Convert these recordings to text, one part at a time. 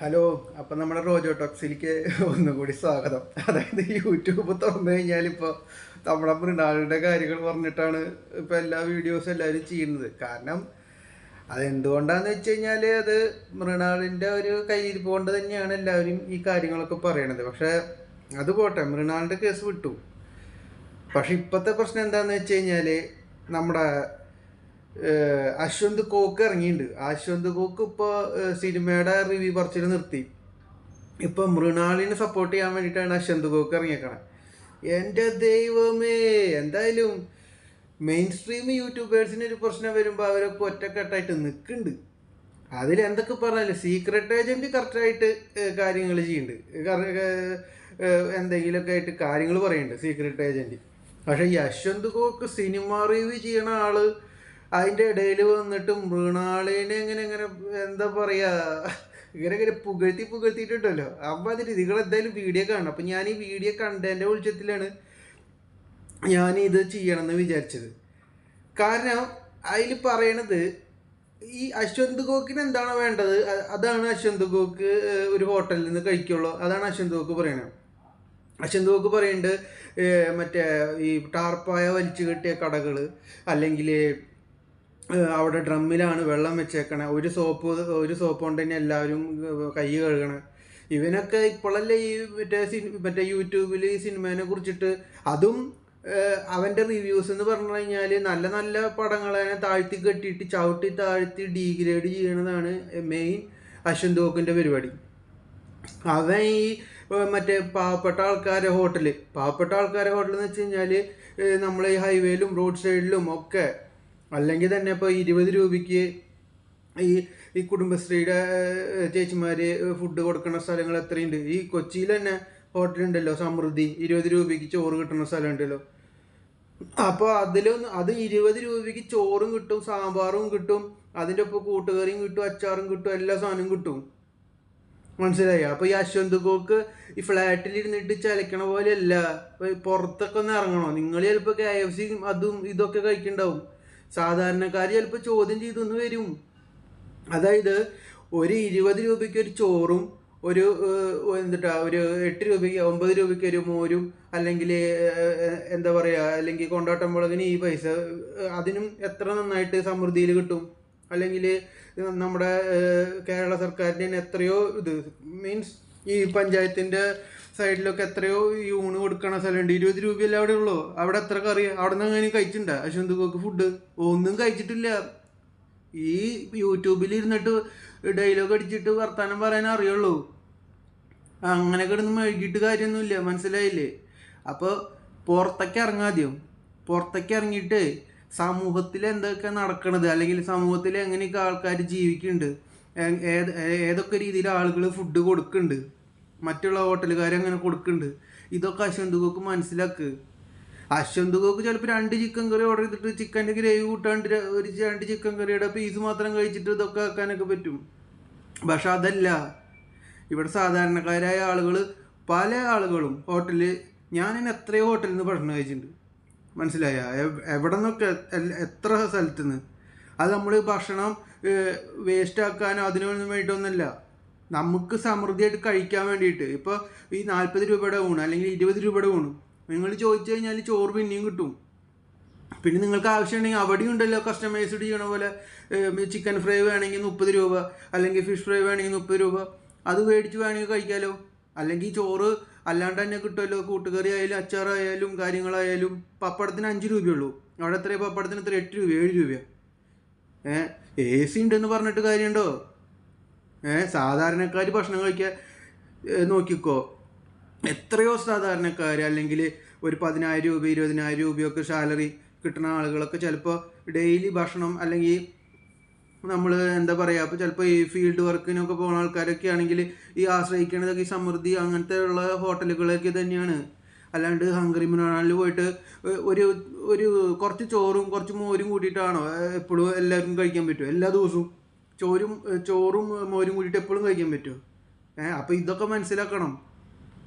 Hello. അപ്പം നമ്മുടെ റോജോ ടോക്സിലേക്ക് ഒന്നുകൂടി സ്വാഗതം. അതായത് യൂട്യൂബ് തുറന്നു കഴിഞ്ഞാൽ ഇപ്പോൾ നമ്മുടെ മൃണാളിൻ്റെ കാര്യങ്ങൾ പറഞ്ഞിട്ടാണ് ഇപ്പോൾ എല്ലാ വീഡിയോസും എല്ലാവരും ചെയ്യുന്നത്. കാരണം അതെന്തുകൊണ്ടാന്ന് വെച്ച് കഴിഞ്ഞാൽ അത് മൃണാളിൻ്റെ ഒരു കയ്യിരിപ്പ് കൊണ്ട് തന്നെയാണ് എല്ലാവരും ഈ കാര്യങ്ങളൊക്കെ പറയണത്. പക്ഷേ അത് പോട്ടെ, മൃണാളിൻ്റെ കേസ് വിട്ടു. പക്ഷെ ഇപ്പോഴത്തെ പ്രശ്നം എന്താണെന്ന് വെച്ച് കഴിഞ്ഞാൽ നമ്മുടെ അശ്വന്ത് കോക്ക് ഇറങ്ങിയിട്ടുണ്ട്. അശ്വന്ത് കോക്ക് ഇപ്പോൾ സിനിമയുടെ റിവ്യൂ പറച്ചിൽ നിർത്തി. ഇപ്പൊ മൃണാളിനെ സപ്പോർട്ട് ചെയ്യാൻ വേണ്ടിയിട്ടാണ് അശ്വന്ത് കോക്ക് ഇറങ്ങിയേക്കണത്. എൻ്റെ ദൈവമേ, എന്തായാലും മെയിൻ സ്ട്രീം യൂട്യൂബേഴ്സിന് ഒരു പ്രശ്നം വരുമ്പോൾ അവരൊക്കെ ഒറ്റക്കെട്ടായിട്ട് നിൽക്കുന്നുണ്ട്. അതിൽ എന്തൊക്കെ പറഞ്ഞാലും സീക്രട്ട് ഏജന്റ് കറക്റ്റായിട്ട് കാര്യങ്ങൾ ചെയ്യുന്നുണ്ട്. എന്തെങ്കിലുമൊക്കെ ആയിട്ട് കാര്യങ്ങൾ പറയുന്നുണ്ട് സീക്രട്ട് ഏജന്റ്. പക്ഷെ ഈ അശ്വന്ത് കോക്ക് സിനിമ റിവ്യൂ ചെയ്യണ ആള് അതിൻ്റെ ഇടയിൽ വന്നിട്ട് മൃണാളിനെ എങ്ങനെ എങ്ങനെ എന്താ പറയുക, ഇങ്ങനെ പുകഴ്ത്തിയിട്ടുണ്ടല്ലോ. അപ്പം അതിന് നിങ്ങൾ എന്തായാലും വീഡിയോ കാണണം. അപ്പം ഞാൻ ഈ വീഡിയോ കണ്ടതിൻ്റെ വെളിച്ചത്തിലാണ് ഞാൻ ഇത് ചെയ്യണമെന്ന് വിചാരിച്ചത്. കാരണം അതിൽ പറയണത് ഈ അശ്വന്ത് കോക്കിന് എന്താണ് വേണ്ടത് അതാണ് അശ്വന്ത് കോക്ക് ഒരു ഹോട്ടലിൽ നിന്ന് കഴിക്കുള്ളൂ, അതാണ് അശ്വന്ത് കോക്ക് പറയണത്. അശ്വന്ത് കോക്ക് പറയുന്നുണ്ട് മറ്റേ ഈ ടാർപ്പായ വലിച്ചു കെട്ടിയ കടകൾ, അല്ലെങ്കിൽ അവിടെ ഡ്രമ്മിലാണ് വെള്ളം വെച്ചേക്കണേ, ഒരു സോപ്പ് കൊണ്ട് തന്നെ എല്ലാവരും കൈ കഴുകണം. ഇവനൊക്കെ ഇപ്പോഴല്ലേ ഈ മറ്റേ യൂട്യൂബിൽ ഈ സിനിമേനെ കുറിച്ചിട്ട്, അതും അവൻ്റെ റിവ്യൂസ് എന്ന് പറഞ്ഞു കഴിഞ്ഞാൽ നല്ല നല്ല പടങ്ങളെ താഴ്ത്തി കെട്ടിയിട്ട് ചവിട്ടി താഴ്ത്തി ഡീഗ്രേഡ് ചെയ്യണതാണ് മെയിൻ അശ്വന്ത് കോക്കിൻ്റെ പരിപാടി. അവൻ ഈ മറ്റേ പാവപ്പെട്ട ആൾക്കാരെ ഹോട്ടൽ എന്ന് വെച്ച് കഴിഞ്ഞാൽ നമ്മൾ ഈ ഹൈവേയിലും റോഡ് സൈഡിലും ഒക്കെ, അല്ലെങ്കിൽ തന്നെ ഇപ്പോൾ 20 രൂപയ്ക്ക് ഈ ഈ കുടുംബശ്രീയുടെ ചേച്ചിമാർ ഫുഡ് കൊടുക്കുന്ന സ്ഥലങ്ങൾ എത്രയുണ്ട്. ഈ കൊച്ചിയിൽ തന്നെ ഹോട്ടലുണ്ടല്ലോ സമൃദ്ധി, 20 രൂപയ്ക്ക് ചോറ് കിട്ടുന്ന സ്ഥലമുണ്ടല്ലോ. അപ്പോൾ അത് 20 രൂപയ്ക്ക് ചോറും കിട്ടും, സാമ്പാറും കിട്ടും, അതിൻ്റെ ഒപ്പം കൂട്ടുകറിയും കിട്ടും, അച്ചാറും കിട്ടും, എല്ലാ സാധനവും കിട്ടും. മനസ്സിലായി? അപ്പോൾ ഈ അശ്വന്ത് കോക്ക് ഈ ഫ്ലാറ്റിൽ ഇരുന്നിട്ട് ചലിക്കണ പോലെയല്ല, പുറത്തൊക്കെ ഒന്ന് ഇറങ്ങണോ. നിങ്ങൾ ചിലപ്പോൾ KFC അതും ഇതൊക്കെ കഴിക്കണ്ടാവും. സാധാരണക്കാർ ചിലപ്പോൾ ചോദ്യം ചെയ്തൊന്ന് വരും. അതായത് ഒരു 20 രൂപയ്ക്ക് ഒരു ചോറും ഒരു ഒരു 8 രൂപയ്ക്ക് 9 രൂപയ്ക്ക് ഒരു മോരും, അല്ലെങ്കിൽ എന്താ പറയുക, അല്ലെങ്കിൽ കൊണ്ടാട്ടം മുളകിന് ഈ പൈസ, അതിനും എത്ര നന്നായിട്ട് സമൃദ്ധിയിൽ കിട്ടും. അല്ലെങ്കിൽ നമ്മുടെ കേരള സർക്കാരിൻ്റെ എത്രയോ ഇത് മീൻസ് ഈ പഞ്ചായത്തിൻ്റെ സൈഡിലൊക്കെ എത്രയോ യൂണ് കൊടുക്കണ സ്ഥലമുണ്ട്. 20 രൂപയല്ല അവിടെ ഉള്ളൂ. അവിടെ എത്ര കറി അവിടെ നിന്ന് അങ്ങനെ കഴിച്ചിട്ടുണ്ടോ അശ്വന്ത് കോക്ക് ഫുഡ്? ഒന്നും കഴിച്ചിട്ടില്ല. ഈ യൂട്യൂബിൽ ഇരുന്നിട്ട് ഡയലോഗ് അടിച്ചിട്ട് വർത്താനം പറയാൻ അറിയുള്ളൂ. അങ്ങനെ കിടന്ന് മെഴുകിയിട്ട് കാര്യമൊന്നുമില്ല. മനസ്സിലായില്ലേ? അപ്പോൾ പുറത്തേക്ക് ഇറങ്ങാദ്യം. പുറത്തേക്ക് ഇറങ്ങിയിട്ട് സമൂഹത്തിൽ എന്തൊക്കെ നടക്കണത്, അല്ലെങ്കിൽ സമൂഹത്തിൽ എങ്ങനെയൊക്കെ ആൾക്കാർ ജീവിക്കുന്നുണ്ട്, ഏതൊക്കെ രീതിയിൽ ആളുകൾ ഫുഡ് കൊടുക്കുന്നുണ്ട്, മറ്റുള്ള ഹോട്ടലുകാരെങ്ങനെ കൊടുക്കുന്നുണ്ട്, ഇതൊക്കെ അശ്വന്ത് കോക്ക് മനസ്സിലാക്ക്. അശ്വന്ത് കോക്ക് ചിലപ്പോൾ 2 ചിക്കൻ കറി ഓർഡർ ചെയ്തിട്ട് ചിക്കൻ്റെ ഗ്രേവി കൂട്ടാണ്ട് 2 ചിക്കൻ കറിയുടെ പീസ് മാത്രം കഴിച്ചിട്ട് ഇതൊക്കെ ആക്കാനൊക്കെ പറ്റും. പക്ഷെ അതല്ല, ഇവിടെ സാധാരണക്കാരായ ആളുകൾ, പല ആളുകളും ഹോട്ടലിൽ, ഞാൻ എത്രയോ ഹോട്ടലിൽ നിന്ന് ഭക്ഷണം കഴിച്ചിട്ടുണ്ട്. മനസ്സിലായ? എവിടെ നിന്നൊക്കെ, എത്ര സ്ഥലത്തു നിന്ന്. അത് നമ്മൾ ഭക്ഷണം വേസ്റ്റ് ആക്കാനോ അതിനൊന്നും വേണ്ടിയിട്ടൊന്നുമല്ല, നമുക്ക് സമൃദ്ധിയായിട്ട് കഴിക്കാൻ വേണ്ടിയിട്ട്. ഇപ്പോൾ ഈ 40 രൂപയുടെ ഊണ് അല്ലെങ്കിൽ 20 രൂപയുടെ ഊണ് നിങ്ങൾ ചോദിച്ചു കഴിഞ്ഞാൽ ചോറ് പിന്നെയും കിട്ടും. പിന്നെ നിങ്ങൾക്ക് ആവശ്യമുണ്ടെങ്കിൽ അവിടെയും ഉണ്ടല്ലോ കസ്റ്റമൈസ്ഡ് ചെയ്യണ പോലെ, ചിക്കൻ ഫ്രൈ വേണമെങ്കിൽ 30 രൂപ, അല്ലെങ്കിൽ ഫിഷ് ഫ്രൈ വേണമെങ്കിൽ 30 രൂപ, അത് മേടിച്ച് വേണമെങ്കിൽ കഴിക്കാമല്ലോ. അല്ലെങ്കിൽ ചോറ് അല്ലാണ്ട് തന്നെ കിട്ടുമല്ലോ, കൂട്ടുകറി ആയാലും അച്ചാറായാലും കാര്യങ്ങളായാലും. പപ്പടത്തിന് 5 രൂപയുള്ളൂ. അവിടെ എത്രയാണ് പപ്പടത്തിന്? എത്ര? 8 രൂപ 7 രൂപ. AC ഉണ്ടെന്ന് പറഞ്ഞിട്ട് കാര്യമുണ്ടോ? സാധാരണക്കാർ ഭക്ഷണം കഴിക്കാൻ നോക്കിക്കോ. എത്രയോ സാധാരണക്കാർ, അല്ലെങ്കിൽ ഒരു 10,000 രൂപ 20,000 രൂപയൊക്കെ സാലറി കിട്ടുന്ന ആളുകളൊക്കെ ചിലപ്പോൾ ഡെയിലി ഭക്ഷണം, അല്ലെങ്കിൽ നമ്മൾ എന്താ പറയുക, അപ്പോൾ ചിലപ്പോൾ ഈ ഫീൽഡ് വർക്കിനൊക്കെ പോകുന്ന ആൾക്കാരൊക്കെ ആണെങ്കിൽ ഈ ആശ്രയിക്കുന്നതൊക്കെ ഈ സമൃദ്ധി അങ്ങനത്തെ ഉള്ള ഹോട്ടലുകളൊക്കെ തന്നെയാണ്. അല്ലാണ്ട് ഹംഗറി മൃണാളിൽ പോയിട്ട് ഒരു ഒരു കുറച്ച് ചോറും കുറച്ച് മോരും കൂട്ടിയിട്ടാണോ എപ്പോഴും എല്ലാവർക്കും കഴിക്കാൻ പറ്റുമോ? എല്ലാ ദിവസവും ചോറും മോരും കൂട്ടിയിട്ട് എപ്പോഴും കഴിക്കാൻ പറ്റുമോ? അപ്പോൾ ഇതൊക്കെ മനസ്സിലാക്കണം.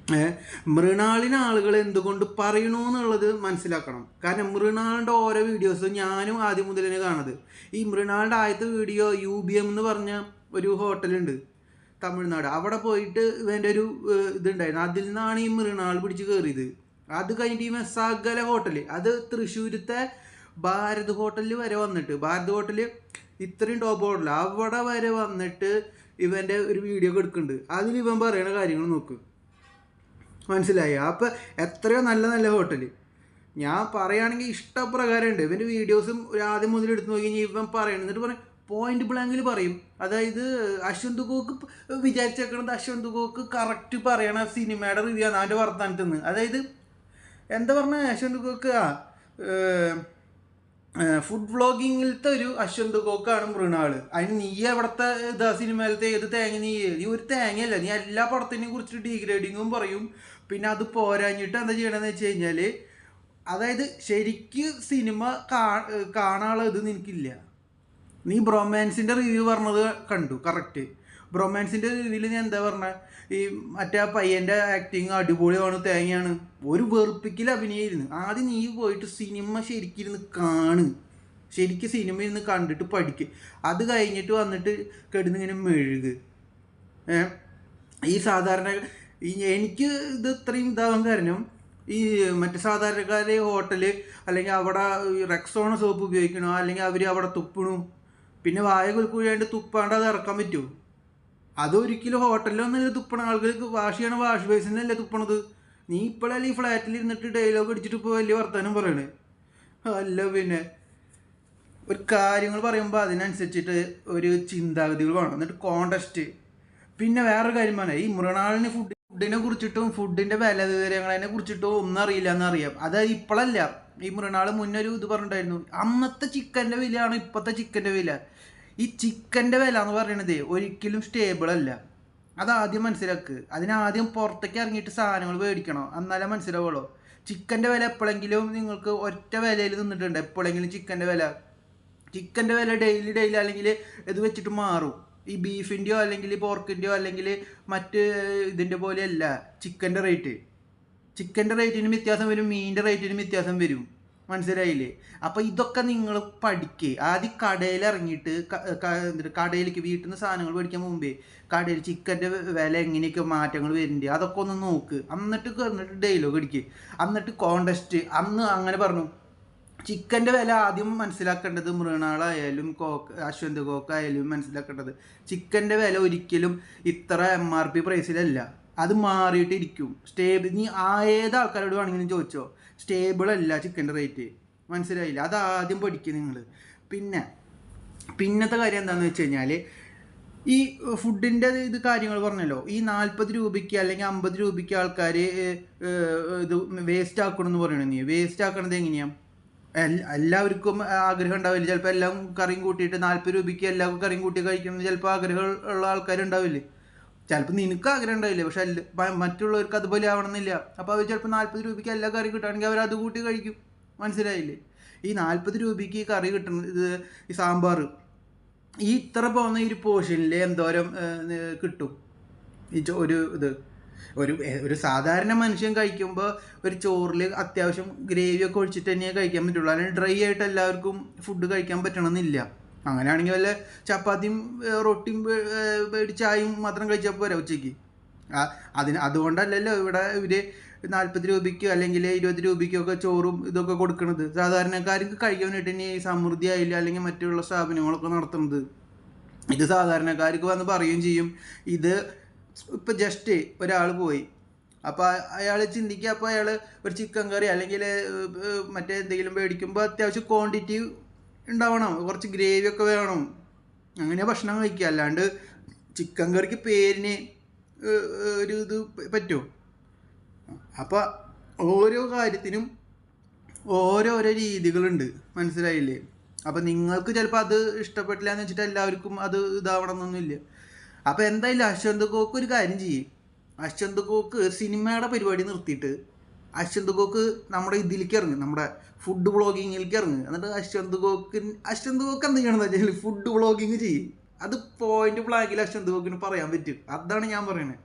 മൃണാളിന് ആളുകൾ എന്തുകൊണ്ട് പറയണു എന്നുള്ളത് മനസ്സിലാക്കണം. കാരണം മൃണാളിൻ്റെ ഓരോ വീഡിയോസ് ഞാനും ആദ്യം മുതൽ തന്നെ കാണുന്നത്. ഈ മൃണാളിൻ്റെ ആദ്യത്തെ വീഡിയോ UBM എന്ന് പറഞ്ഞ ഒരു ഹോട്ടലുണ്ട്, തമിഴ്നാട്. അവിടെ പോയിട്ട് ഇവൻ്റെ ഒരു ഇതുണ്ടായിരുന്നു. അതിൽ നിന്നാണ് ഈ മൃണാൾ പിടിച്ച് കയറിയത്. അത് കഴിഞ്ഞിട്ട് ഇവൻ സകല ഹോട്ടൽ, അത് തൃശ്ശൂരത്തെ ഭാരത് ഹോട്ടലിൽ വരെ വന്നിട്ട്, ഭാരത് ഹോട്ടൽ ഇത്രയും ടോപ്പ് ഹോട്ടൽ, അവിടെ വരെ വന്നിട്ട് ഇവൻ്റെ ഒരു വീഡിയോ ഒക്കെ എടുക്കുന്നുണ്ട്. അതിൽ ഇവൻ പറയണ കാര്യങ്ങൾ നോക്ക്, മനസ്സിലായി? അപ്പം എത്രയോ നല്ല നല്ല ഹോട്ടൽ ഞാൻ പറയുകയാണെങ്കിൽ ഇഷ്ടപ്രകാരം ഉണ്ട്. ഇവൻ്റെ വീഡിയോസും ആദ്യം മുതൽ എടുത്ത് നോക്കി കഴിഞ്ഞാൽ ഇവൻ പറയണം, എന്നിട്ട് പറയും പോയിന്റ് ബ്ലാങ്കിൽ പറയും. അതായത് അശ്വന്ത് ഗോക്ക് വിചാരിച്ചേക്കണത് അശ്വന്ത് ഗോക്ക് കറക്റ്റ് പറയണ സിനിമയുടെ റിവ്യൂ ആണ് അവൻ്റെ വർത്താനത്തിൽ നിന്ന്. അതായത് എന്താ പറഞ്ഞ അശ്വന്ത് ഗോക്ക് ഫുഡ് വ്ളോഗിങ്ങിലത്തെ ഒരു അശ്വന്ത് ഗോക്കാണ് മൃണാൾ. അതിന് നീ എവിടത്തെ ഇതാ സിനിമയിലത്തെ ഏത് തേങ്ങ നീ ഒരു തേങ്ങയല്ല, നീ എല്ലാ പടത്തിനെയും കുറിച്ച് ഡീഗ്രേഡിങ്ങും പറയും. പിന്നെ അത് പോരാഞ്ഞിട്ട് എന്താ ചെയ്യണമെന്ന് വെച്ച് കഴിഞ്ഞാൽ, അതായത് ശരിക്ക് സിനിമ കാണാനുള്ള ഇത് നിനക്കില്ല. നീ ബ്രൊമാൻസിൻ്റെ റിവ്യൂ പറഞ്ഞത് കണ്ടു, കറക്റ്റ്. ബ്രൊമാൻസിൻ്റെ റിവ്യൂവിൽ ഞാൻ എന്താ പറഞ്ഞത്, ഈ മറ്റേ ആ പയ്യൻ്റെ ആക്ടിങ് അടിപൊളിയാണ്, തേങ്ങയാണ്, ഒരു വെറുപ്പിക്കൽ അഭിനയമായിരുന്നു. ആദ്യം നീ പോയിട്ട് സിനിമ ശരിക്കിരുന്ന് കാണ്, ശരിക്കും സിനിമ ഇരുന്ന് കണ്ടിട്ട് പഠിക്കുക. അത് കഴിഞ്ഞിട്ട് വന്നിട്ട് കിടന്നിങ്ങനെ മെഴുക്. ഈ സാധാരണ എനിക്ക് ഇത് ഇത്രയും ഇതാവാൻ കാരണം, ഈ മറ്റു സാധാരണക്കാരെ ഹോട്ടല് അല്ലെങ്കിൽ അവിടെ റെക്സോണ സോപ്പ് ഉപയോഗിക്കണോ, അല്ലെങ്കിൽ അവർ അവിടെ തുപ്പണു, പിന്നെ വായ കുലുക്കുഴിയാണ്ട് തുപ്പാണ്ട് അത് ഇറക്കാൻ പറ്റുമോ? അതൊരിക്കലും ഹോട്ടലിലൊന്നല്ല തുപ്പണ ആളുകൾക്ക് വാഷ് ചെയ്യണ വാഷ് ബേസിനല്ലേ തുപ്പണത്. നീ ഇപ്പോഴല്ലേ ഈ ഫ്ലാറ്റിൽ ഇരുന്നിട്ട് ഡയലോഗ് അടിച്ചിട്ട് ഇപ്പോൾ വലിയ വർത്തമാനം പറയണേ? അല്ല, പിന്നെ ഒരു കാര്യങ്ങൾ പറയുമ്പോൾ അതിനനുസരിച്ചിട്ട് ഒരു ചിന്താഗതികൾ വേണം, എന്നിട്ട് കോണ്ടസ്റ്റ്. പിന്നെ വേറൊരു കാര്യം പറഞ്ഞാൽ, ഈ മൃണാളിന് ഫുഡിനെ കുറിച്ചിട്ടും ഫുഡിൻ്റെ വില വിവരങ്ങളതിനെ കുറിച്ചിട്ടും ഒന്നും അറിയില്ല എന്നറിയാം. അതായത് ഇപ്പോഴല്ല, ഈ മൃണാൾ മുന്നൊരു ഇത് പറഞ്ഞിട്ടുണ്ടായിരുന്നു, അന്നത്തെ ചിക്കൻ്റെ വിലയാണ് ഇപ്പോഴത്തെ ചിക്കൻ്റെ വില. ഈ ചിക്കൻ്റെ വില എന്ന് പറയണത് ഒരിക്കലും സ്റ്റേബിൾ അല്ല. അതാദ്യം മനസ്സിലാക്കുക. അതിനാദ്യം പുറത്തേക്ക് ഇറങ്ങിയിട്ട് സാധനങ്ങൾ മേടിക്കണം, എന്നാലേ മനസ്സിലാവുള്ളൂ. ചിക്കൻ്റെ വില എപ്പോഴെങ്കിലും നിങ്ങൾക്ക് ഒറ്റ വിലയിൽ നിന്നിട്ടുണ്ട് എപ്പോഴെങ്കിലും? ചിക്കൻ്റെ വില ഡെയിലി അല്ലെങ്കിൽ ഇത് വെച്ചിട്ട് മാറും. ഈ ബീഫിൻ്റെയോ അല്ലെങ്കിൽ പോർക്കിൻ്റെയോ അല്ലെങ്കിൽ മറ്റ് ഇതിൻ്റെ പോലെയല്ല ചിക്കൻ്റെ റേറ്റ്. ചിക്കൻ്റെ റേറ്റിന് വ്യത്യാസം വരും, മീനിൻ്റെ റേറ്റിന് വ്യത്യാസം വരും, മനസ്സിലായില്ലേ? അപ്പോൾ ഇതൊക്കെ നിങ്ങൾ പഠിക്കുക. ആദ്യം കടയിൽ ഇറങ്ങിയിട്ട് കടയിലേക്ക് വീട്ടിൽ നിന്ന് സാധനങ്ങൾ മേടിക്കാൻ മുമ്പേ കടയിൽ ചിക്കൻ്റെ വില എങ്ങനെയൊക്കെ മാറ്റങ്ങൾ വരുന്നുണ്ട് അതൊക്കെ ഒന്ന് നോക്ക്. എന്നിട്ട് ഡയലോഗ് അടിക്കുക. എന്നിട്ട് കോണ്ടസ്റ്റ് അന്ന് അങ്ങനെ പറഞ്ഞു. ചിക്കൻ്റെ വില ആദ്യം മനസ്സിലാക്കേണ്ടത് മൃണാളായാലും അശ്വന്ത് ഗോക്കായാലും മനസ്സിലാക്കേണ്ടത്, ചിക്കൻ്റെ വില ഒരിക്കലും ഇത്ര MRP പ്രൈസിലല്ല, അത് മാറിയിട്ടിരിക്കും. നീ ഏത് ആൾക്കാരോട് വേണമെങ്കിലും ചോദിച്ചോ, സ്റ്റേബിൾ അല്ല ചിക്കൻ്റെ റേറ്റ്, മനസ്സിലായില്ല? അത് ആദ്യം പഠിക്കുക നിങ്ങൾ. പിന്നത്തെ കാര്യം എന്താണെന്ന് വെച്ച് കഴിഞ്ഞാൽ, ഈ ഫുഡിൻ്റെ ഇത് കാര്യങ്ങൾ പറഞ്ഞല്ലോ, ഈ 40 രൂപയ്ക്ക് അല്ലെങ്കിൽ 50 രൂപയ്ക്ക് ആൾക്കാർ ഇത് വേസ്റ്റ് ആക്കണമെന്ന് പറയണത്. നീ വേസ്റ്റ് ആക്കണത് എങ്ങനെയാണ്? എല്ലാവർക്കും ആഗ്രഹം ഉണ്ടാവില്ല. ചിലപ്പോൾ എല്ലാം കറിയും കൂട്ടിയിട്ട് 40 രൂപയ്ക്ക് എല്ലാവർക്കും കറിയും കൂട്ടി കഴിക്കണമെന്ന് ചിലപ്പോൾ ആഗ്രഹം ഉള്ള ആൾക്കാരുണ്ടാവില്ലേ? ചിലപ്പോൾ നിനക്ക് ആഗ്രഹം ഉണ്ടാവില്ലേ, പക്ഷെ മറ്റുള്ളവർക്ക് അതുപോലെ ആവണമെന്നില്ല. അപ്പോൾ അവർ ചിലപ്പോൾ 40 രൂപയ്ക്ക് എല്ലാ കറി കിട്ടുകയാണെങ്കിൽ അവർ അത് കൂട്ടി കഴിക്കും, മനസ്സിലായില്ലേ? ഈ 40 രൂപയ്ക്ക് ഈ കറി കിട്ടുന്നത്, ഈ സാമ്പാർ ഈ ഇത്ര പോകുന്ന ഈ ഒരു പോർഷനിൽ എന്തോരം കിട്ടും? ഒരു സാധാരണ മനുഷ്യൻ കഴിക്കുമ്പോൾ ഒരു ചോറിൽ അത്യാവശ്യം ഗ്രേവിയൊക്കെ ഒഴിച്ചിട്ട് തന്നെ കഴിക്കാൻ പറ്റുള്ളൂ. അല്ലെങ്കിൽ ഡ്രൈ ആയിട്ട് എല്ലാവർക്കും ഫുഡ് കഴിക്കാൻ പറ്റണമെന്നില്ല. അങ്ങനെയാണെങ്കിൽ വല്ല ചപ്പാത്തിയും റൊട്ടിയും ചായയും മാത്രം കഴിച്ചാൽ പോരാ ഉച്ചയ്ക്ക്. അതുകൊണ്ടല്ലല്ലോ ഇവിടെ ഇവർ 40 രൂപയ്ക്കോ അല്ലെങ്കിൽ 20 രൂപയ്ക്കൊക്കെ ചോറും ഇതൊക്കെ കൊടുക്കുന്നത്. സാധാരണക്കാർക്ക് കഴിക്കാൻ വേണ്ടിയിട്ട് തന്നെ ഈ സമൃദ്ധി ആയില്ല അല്ലെങ്കിൽ മറ്റുള്ള സ്ഥാപനങ്ങളൊക്കെ നടത്തുന്നത്. ഇത് സാധാരണക്കാർക്ക് വന്ന് പറയുകയും ചെയ്യും. ഇത് ഇപ്പം ജസ്റ്റ് ഒരാൾ പോയി, അപ്പോൾ അയാൾ ചിന്തിക്കുക, അപ്പോൾ അയാൾ ഒരു ചിക്കൻ കറി അല്ലെങ്കിൽ മറ്റേ എന്തെങ്കിലും മേടിക്കുമ്പോൾ അത്യാവശ്യം ക്വാണ്ടിറ്റി ഉണ്ടാവണം, കുറച്ച് ഗ്രേവിയൊക്കെ വേണം, അങ്ങനെ ഭക്ഷണം കഴിക്കുക. അല്ലാണ്ട് ചിക്കൻ കറിക്ക് പേരിന് ഒരു ഇത് പറ്റുമോ? അപ്പോൾ ഓരോ കാര്യത്തിനും ഓരോരോ രീതികളുണ്ട്, മനസ്സിലായില്ലേ? അപ്പോൾ നിങ്ങൾക്ക് ചിലപ്പോൾ അത് ഇഷ്ടപ്പെട്ടില്ല എന്ന് വെച്ചിട്ട് എല്ലാവർക്കും അത് ഇതാവണം എന്നൊന്നുമില്ല. അപ്പോൾ എന്തായാലും അശ്വന്ത് ഗോക്ക് ഒരു കാര്യം ചെയ്യും. അശ്വന്ത് ഗോക്ക് സിനിമയുടെ പരിപാടി നിർത്തിയിട്ട് അശ്വന്ത് ഗോക്ക് നമ്മുടെ ഇതിലേക്ക് ഇറങ്ങും, നമ്മുടെ ഫുഡ് വ്ളോഗിങ്ങിലേക്ക് ഇറങ്ങും. എന്നിട്ട് അശ്വന്ത് ഗോക്ക് എന്ത് ചെയ്യണമെന്ന് വെച്ചാൽ ഫുഡ് വ്ളോഗിങ് ചെയ്യും. അത് പോയിന്റ് ബ്ലാങ്കിൽ അശ്വന്ത് ഗോക്കിന് പറയാൻ പറ്റും. അതാണ് ഞാൻ പറയുന്നത്.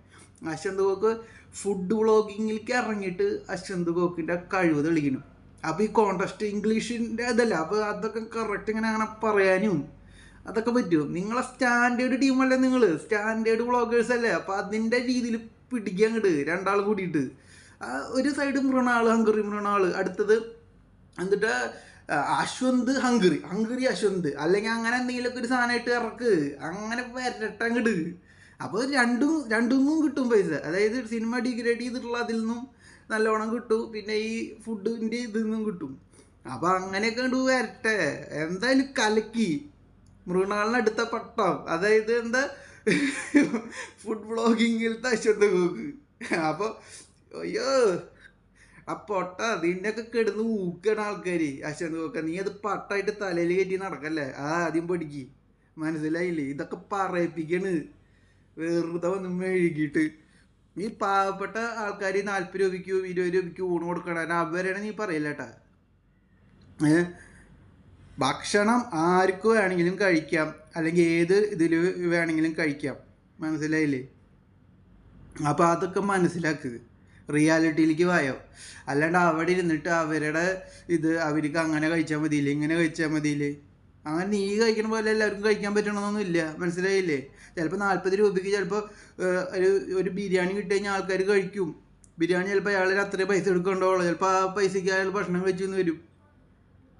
അശ്വന്ത് ഗോക്ക് ഫുഡ് വ്ളോഗിങ്ങിലേക്ക് ഇറങ്ങിയിട്ട് അശ്വന്ത് ഗോക്കിൻ്റെ കഴിവ് തെളിക്കണം. അപ്പോൾ ഈ കോണ്ടസ്റ്റ് ഇംഗ്ലീഷിൻ്റെ ഇതല്ല, അപ്പോൾ അതൊക്കെ കറക്റ്റ് ഇങ്ങനെ അങ്ങനെ പറയാനും അതൊക്കെ പറ്റും. നിങ്ങളെ സ്റ്റാൻഡേർഡ് ടീമല്ലേ, നിങ്ങൾ സ്റ്റാൻഡേർഡ് വ്ളോഗേഴ്സ് അല്ലേ. അപ്പം അതിൻ്റെ രീതിയിൽ പിടിക്കുക അങ്ങോട്ട് രണ്ടാൾ കൂടിയിട്ട്. ഒരു സൈഡ് മൃണാൾ, ഹംഗറി മൃണാൾ, അടുത്തത് എന്നിട്ട് അശ്വന്ത് ഹംഗറി അശ്വന്ത്, അല്ലെങ്കിൽ അങ്ങനെ എന്തെങ്കിലുമൊക്കെ ഒരു സാധനമായിട്ട് ഇറക്ക്, അങ്ങനെ വരട്ടങ്ങട്. അപ്പോൾ രണ്ടും കിട്ടും പൈസ. അതായത് സിനിമ ഡിഗ്രേഡ് ചെയ്തിട്ടുള്ള അതിൽ നിന്നും നല്ലോണം കിട്ടും, പിന്നെ ഈ ഫുഡിൻ്റെ ഇതിൽ നിന്നും കിട്ടും. അപ്പോൾ അങ്ങനെയൊക്കെ കണ്ടു വരട്ടെ. എന്തായാലും കലക്കി മൃണാളിന് അടുത്ത പട്ടം, അതായത് എന്താ ഫുഡ് വ്ളോഗിങ്ങിലത്തെ അശ്വന്ത് ഗോക്ക്. അപ്പോൾ അയ്യോ ആ പൊട്ട അതിൻ്റെയൊക്കെ കിടന്ന് ഊക്കാണ് ആൾക്കാർ. അശ്വന്ത് ഗോക്ക നീ അത് പട്ടായിട്ട് തലയിൽ കയറ്റി നടക്കല്ലേ, ആദ്യം പഠിക്ക്. മനസ്സിലായില്ലേ? ഇതൊക്കെ പറയിപ്പിക്കണ് വെറുതെ വന്ന് മെഴുകിയിട്ട്. ഈ പാവപ്പെട്ട ആൾക്കാർ 40 രൂപയ്ക്കോ 20 രൂപയ്ക്കോ ഊണ് കൊടുക്കണം, അവരാണ് നീ പറയില്ല കേട്ടാ. ഭക്ഷണം ആർക്ക് വേണമെങ്കിലും കഴിക്കാം, അല്ലെങ്കിൽ ഏത് ഇതിൽ വേണമെങ്കിലും കഴിക്കാം. മനസ്സിലായില്ലേ? അപ്പോൾ അതൊക്കെ മനസ്സിലാക്കുക, റിയാലിറ്റിയിലേക്ക് വായോ. അല്ലാണ്ട് അവിടെ ഇരുന്നിട്ട് അവരുടെ അവർക്ക് അങ്ങനെ കഴിച്ചാൽ മതിയില്ലേ, ഇങ്ങനെ കഴിച്ചാൽ മതിയില്ലേ. അങ്ങനെ നീ കഴിക്കണ പോലെ എല്ലാവർക്കും കഴിക്കാൻ പറ്റണമെന്നൊന്നും ഇല്ല. മനസ്സിലായില്ലേ? ചിലപ്പോൾ 40 രൂപയ്ക്ക് ചിലപ്പോൾ ഒരു ബിരിയാണി കിട്ടി കഴിഞ്ഞാൽ ആൾക്കാർ കഴിക്കും. ബിരിയാണി ചിലപ്പോൾ അയാൾ അത്രയും പൈസ എടുക്കേണ്ടതുള്ളൂ, ചിലപ്പോൾ ആ പൈസയ്ക്ക് അയാൾ ഭക്ഷണം കഴിച്ചെന്ന് വരും.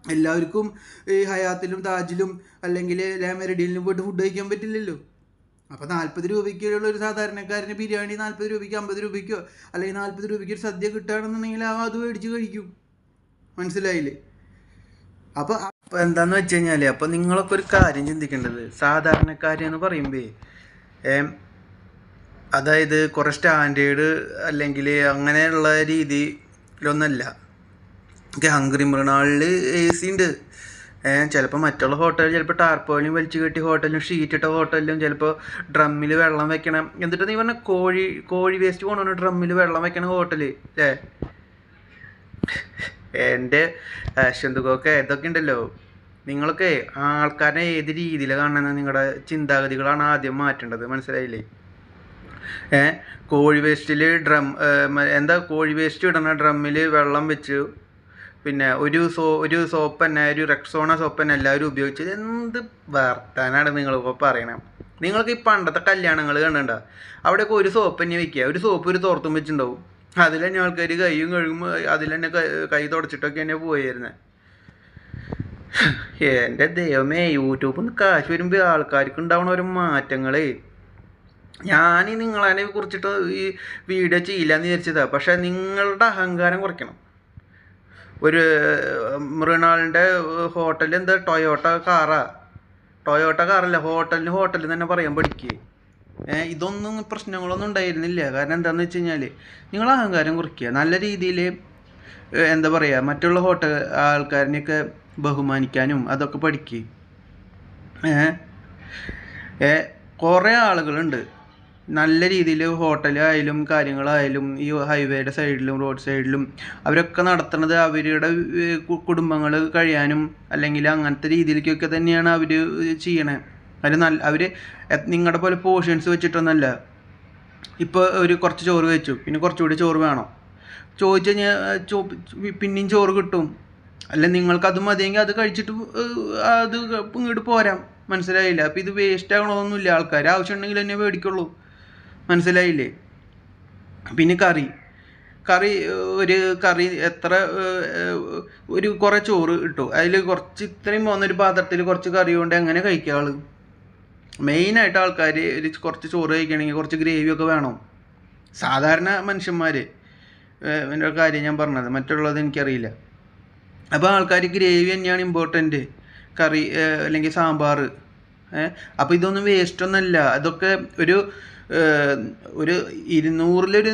എല്ലാവർക്കും ഈ ഹയാത്തിലും താജിലും അല്ലെങ്കിൽ ലാമെറിഡിയിലും പോയിട്ട് ഫുഡ് കഴിക്കാൻ പറ്റില്ലല്ലോ. അപ്പോൾ 40 രൂപയ്ക്കുള്ള ഒരു സാധാരണക്കാരന് ബിരിയാണി 40 രൂപയ്ക്ക് 50 രൂപയ്ക്കോ അല്ലെങ്കിൽ 40 രൂപയ്ക്ക് ഒരു സദ്യ കിട്ടുകയാണെന്നുണ്ടെങ്കിൽ അത് മേടിച്ച് കഴിക്കും. മനസ്സിലായില്ലേ? അപ്പോൾ എന്താന്ന് വെച്ച് കഴിഞ്ഞാൽ, അപ്പോൾ നിങ്ങളൊക്കെ ഒരു കാര്യം ചിന്തിക്കേണ്ടത്, സാധാരണക്കാരെന്ന് പറയുമ്പോൾ അതായത് കുറേ സ്റ്റാൻഡേർഡ് അല്ലെങ്കിൽ അങ്ങനെയുള്ള രീതിയിലൊന്നല്ല. ഹംഗറി മൃണാളിൽ AC ഉണ്ട്. ചിലപ്പോൾ മറ്റുള്ള ഹോട്ടലിൽ ചിലപ്പോൾ ടാർപോളിയും വലിച്ചു കെട്ടി ഹോട്ടലിലും ഷീറ്റിട്ട ഹോട്ടലിലും ചിലപ്പോൾ ഡ്രമ്മിൽ വെള്ളം വെക്കണം. എന്നിട്ട് നീ പറഞ്ഞ കോഴി വേസ്റ്റ് കൊണ്ടുവന്ന് ഡ്രമ്മിൽ വെള്ളം വെക്കണ ഹോട്ടല് അല്ലേ? എൻ്റെ അശ്വന്തുക്കൊക്കെ ഇതൊക്കെ ഉണ്ടല്ലോ. നിങ്ങളൊക്കെ ആൾക്കാരെ ഏത് രീതിയിൽ കാണുന്ന നിങ്ങളുടെ ചിന്താഗതികളാണ് ആദ്യം മാറ്റേണ്ടത്. മനസ്സിലായില്ലേ? കോഴി വേസ്റ്റിൽ കോഴി വേസ്റ്റ് ഇടണ ഡ്രമ്മിൽ വെള്ളം വെച്ച്, പിന്നെ ഒരു സോപ്പ് തന്നെ, ഒരു റെക്സോണ സോപ്പ് തന്നെ എല്ലാവരും ഉപയോഗിച്ചത്. എന്ത് വർത്താനാണ് നിങ്ങളിപ്പോൾ പറയണേ? നിങ്ങൾക്ക് ഈ പണ്ടത്തെ കല്യാണങ്ങൾ കണ്ടിട്ടുണ്ടോ? അവിടെയൊക്കെ ഒരു സോപ്പ് തന്നെ വയ്ക്കുക, ഒരു സോപ്പ് ഒരു തോർത്തും വെച്ചിട്ടുണ്ടാവും. അതിൽ തന്നെ ആൾക്കാർ കൈയും കഴുകുമ്പോൾ അതിൽ തന്നെ കൈ തുടച്ചിട്ടൊക്കെ തന്നെ പോയിരുന്നത്. എൻ്റെ ദൈവമേ, യൂട്യൂബിൽ നിന്ന് കാശ് വരുമ്പോൾ ആൾക്കാർക്ക് ഉണ്ടാവണ ഓരോ മാറ്റങ്ങളേ. ഞാൻ നിങ്ങളതിനെ കുറിച്ചിട്ട് ഈ വീഡിയോ ചെയ്യില്ല എന്ന് വിചാരിച്ചതാണ്. പക്ഷേ നിങ്ങളുടെ അഹങ്കാരം കുറയ്ക്കണം. ഒരു മൃണാളിൻ്റെ ഹോട്ടലിൽ എന്താ ടൊയോട്ട കാറല്ല, ഹോട്ടലിൽ തന്നെ പറയാൻ പഠിക്കുക. ഇതൊന്നും പ്രശ്നങ്ങളൊന്നും ഉണ്ടായിരുന്നില്ല. കാരണം എന്താണെന്ന് വെച്ച് കഴിഞ്ഞാൽ നിങ്ങൾ അഹങ്കാരം കുറയ്ക്കുക. നല്ല രീതിയിൽ എന്താ പറയുക, മറ്റുള്ള ഹോട്ടൽ ആൾക്കാരിനെയൊക്കെ ബഹുമാനിക്കാനും അതൊക്കെ പഠിക്കുക. കുറേ ആളുകളുണ്ട് നല്ല രീതിയിൽ ഹോട്ടലായാലും കാര്യങ്ങളായാലും ഈ ഹൈവേയുടെ സൈഡിലും റോഡ് സൈഡിലും അവരൊക്കെ നടത്തുന്നത് അവരുടെ കുടുംബങ്ങൾ കഴിയാനും അല്ലെങ്കിൽ അങ്ങനത്തെ രീതിയിലേക്കൊക്കെ തന്നെയാണ് അവർ ചെയ്യണേ. അവർ നിങ്ങളുടെ പോലെ പോർഷൻസ് വെച്ചിട്ടൊന്നല്ല. ഇപ്പോൾ കുറച്ച് ചോറ് കഴിച്ചു, പിന്നെ കുറച്ചുകൂടി ചോറ് വേണം ചോദിച്ചു കഴിഞ്ഞാൽ പിന്നെയും ചോറ് കിട്ടും. അല്ല നിങ്ങൾക്കത് മതിയെങ്കിൽ അത് കഴിച്ചിട്ട് അത് ഇങ്ങോട്ട് പോരാം. മനസ്സിലായില്ല? അപ്പോൾ ഇത് വേസ്റ്റ് ആകണമെന്നൊന്നുമില്ല. ആൾക്കാർ ആവശ്യമുണ്ടെങ്കിൽ തന്നെ മേടിക്കുള്ളൂ. മനസ്സിലായില്ലേ? പിന്നെ കറി എത്ര കുറേ ചോറ് ഇട്ടു, അതിൽ കുറച്ച് ഇത്രയും പോകുന്നൊരു പാത്രത്തിൽ കുറച്ച് കറി കൊണ്ട് എങ്ങനെ കഴിക്കുക ആൾ? മെയിനായിട്ട് ആൾക്കാർ കുറച്ച് ചോറ് കഴിക്കണമെങ്കിൽ കുറച്ച് ഗ്രേവിയൊക്കെ വേണം. സാധാരണ മനുഷ്യന്മാർ എൻ്റെ കാര്യം ഞാൻ പറഞ്ഞത്, മറ്റുള്ളത് എനിക്കറിയില്ല. അപ്പോൾ ആൾക്കാർ ഗ്രേവി തന്നെയാണ് ഇമ്പോർട്ടൻറ്റ്, കറി അല്ലെങ്കിൽ സാമ്പാർ. അപ്പോൾ ഇതൊന്നും വേസ്റ്റൊന്നുമല്ല. അതൊക്കെ ഒരു 200-ൽ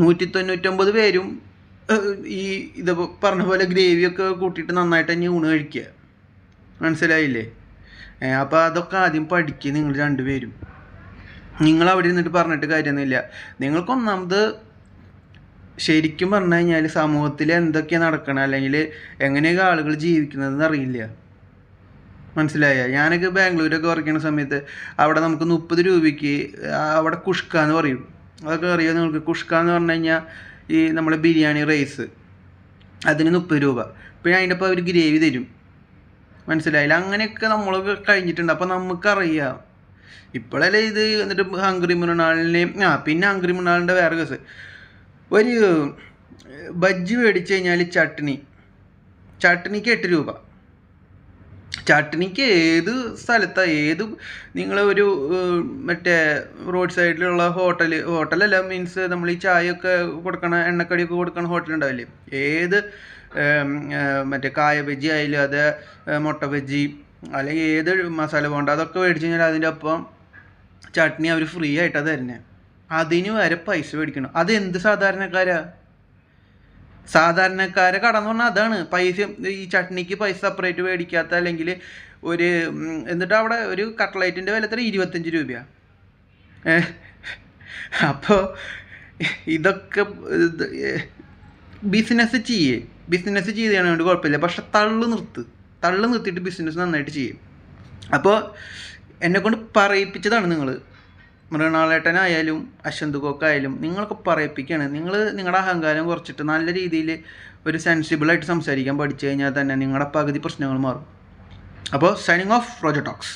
199 പേരും ഈ ഇത് പറഞ്ഞ പോലെ ഗ്രേവിയൊക്കെ കൂട്ടിയിട്ട് നന്നായിട്ട് തന്നെ ഊണ് കഴിക്കുക. മനസ്സിലായില്ലേ? അപ്പോൾ അതൊക്കെ ആദ്യം പഠിക്കുക നിങ്ങൾ രണ്ടുപേരും. നിങ്ങൾ അവിടെ ഇരുന്നിട്ട് പറഞ്ഞിട്ട് കാര്യമൊന്നുമില്ല. നിങ്ങൾക്കൊന്നാമത് ശരിക്കും പറഞ്ഞു കഴിഞ്ഞാൽ സമൂഹത്തിൽ എന്തൊക്കെയാണ് നടക്കണം, അല്ലെങ്കിൽ എങ്ങനെയൊക്കെ ആളുകൾ ജീവിക്കുന്നതെന്ന് അറിയില്ല. മനസ്സിലായ? ഞാനൊക്കെ ബാംഗ്ലൂരൊക്കെ വർക്ക് ചെയ്യുന്ന സമയത്ത് അവിടെ നമുക്ക് 30 രൂപയ്ക്ക് അവിടെ കുഷ്ക എന്ന് പറയും. അതൊക്കെ അറിയാം നിങ്ങൾക്ക്? കുഷ്ക എന്ന് പറഞ്ഞു കഴിഞ്ഞാൽ ഈ നമ്മളെ ബിരിയാണി റൈസ്, അതിന് 30 രൂപ. പിന്നെ അതിൻ്റെ ഒപ്പം അവർ ഗ്രേവി തരും. മനസ്സിലായില്ല? അങ്ങനെയൊക്കെ നമ്മൾ കഴിഞ്ഞിട്ടുണ്ട്. അപ്പോൾ നമുക്കറിയാം. ഇപ്പോഴല്ലേ ഇത് എന്നിട്ട് ഹംഗ്രി മൃണാളിനെയും പിന്നെ ഹംഗ്രി മൃണാളിൻ്റെ വേറെ കേസ്, ഒരു ബജ്ജി മേടിച്ച് കഴിഞ്ഞാൽ ചട്നിക്ക് 8 രൂപ. ചട്നിക്ക് സ്ഥലത്താണ് നിങ്ങൾ ഒരു മറ്റേ റോഡ് സൈഡിലുള്ള ഹോട്ടലല്ല, മീൻസ് നമ്മൾ ഈ ചായയൊക്കെ കൊടുക്കണ എണ്ണക്കടിയൊക്കെ കൊടുക്കണ ഹോട്ടലുണ്ടാവില്ലേ, മറ്റേ കായ ബജ്ജി ആയാലും അത് മുട്ട ബജ്ജി അല്ലെങ്കിൽ ഏത് മസാല ബോണ്ട അതൊക്കെ മേടിച്ച് കഴിഞ്ഞാൽ അതിൻ്റെ ഒപ്പം ചട്നി അവർ ഫ്രീ ആയിട്ടാണ് തരുന്നത്. അതിന് വരെ പൈസ മേടിക്കണം. അത് എന്ത് സാധാരണക്കാരെ കട എന്ന് പറഞ്ഞാൽ അതാണ്. പൈസ ഈ ചട്നിക്ക് പൈസ സെപ്പറേറ്റ് മേടിക്കാത്ത, അല്ലെങ്കിൽ എന്നിട്ട് അവിടെ ഒരു കട്ട്ലൈറ്റിൻ്റെ വില എത്ര 25 രൂപയാണ്. അപ്പോൾ ഇതൊക്കെ ബിസിനസ് ചെയ്താണ് വേണ്ടി കുഴപ്പമില്ല, പക്ഷെ തള്ളു നിർത്തിയിട്ട് ബിസിനസ് നന്നായിട്ട് ചെയ്യും. അപ്പോൾ എന്നെക്കൊണ്ട് പറയിപ്പിച്ചതാണ് നിങ്ങൾ. മൃണാളേട്ടനായാലും അശ്വന്ത് ഗോക്കായാലും നിങ്ങളൊക്കെ പറയിപ്പിക്കുകയാണ്. നിങ്ങളുടെ അഹങ്കാരം കുറച്ചിട്ട് നല്ല രീതിയിൽ ഒരു സെൻസിബിളായിട്ട് സംസാരിക്കാൻ പഠിച്ചു കഴിഞ്ഞാൽ തന്നെ നിങ്ങളുടെ പകുതി പ്രശ്നങ്ങൾ മാറും. അപ്പോൾ സൈനിങ് ഓഫ് റോജർ ടോക്സ്.